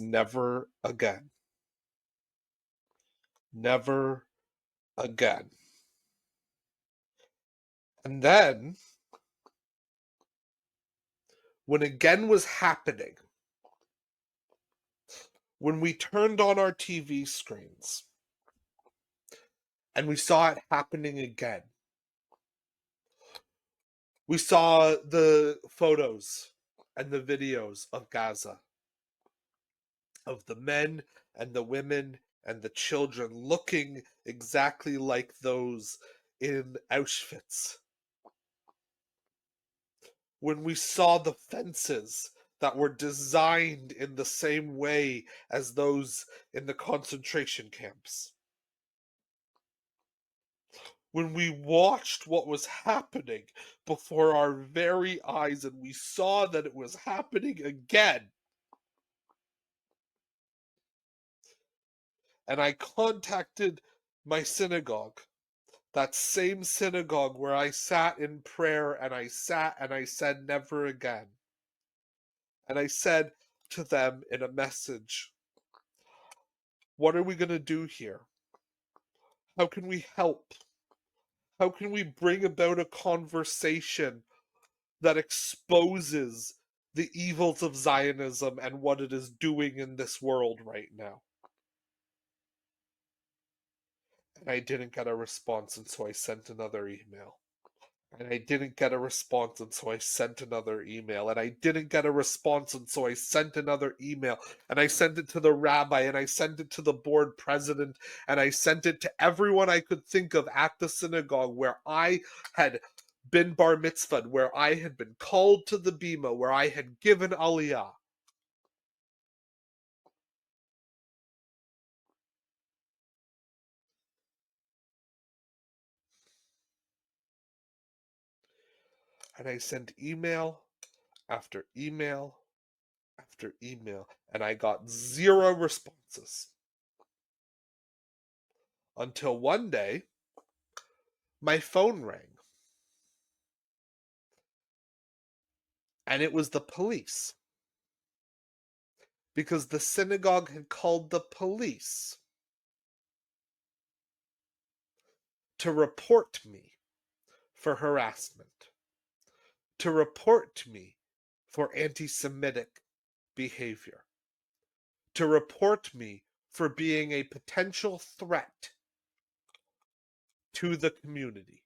Never again. Never again. And then, when again was happening, when we turned on our TV screens and we saw it happening again, we saw the photos and the videos of Gaza, of the men and the women and the children looking exactly like those in Auschwitz. When we saw the fences that were designed in the same way as those in the concentration camps. When we watched what was happening before our very eyes and we saw that it was happening again. And I contacted my synagogue, that same synagogue where I sat in prayer and I sat and I said never again. And I said to them in a message, what are we going to do here? How can we help? How can we bring about a conversation that exposes the evils of Zionism and what it is doing in this world right now? And I didn't get a response, and so I sent another email. And I didn't get a response, and so I sent another email. And I didn't get a response, and so I sent another email. And I sent it to the rabbi, and I sent it to the board president, and I sent it to everyone I could think of at the synagogue where I had been bar mitzvahed, where I had been called to the bima, where I had given aliyah. And I sent email after email after email, and I got zero responses. Until one day, my phone rang. And it was the police. Because the synagogue had called the police to report me for harassment, to report me for anti-Semitic behavior, to report me for being a potential threat to the community.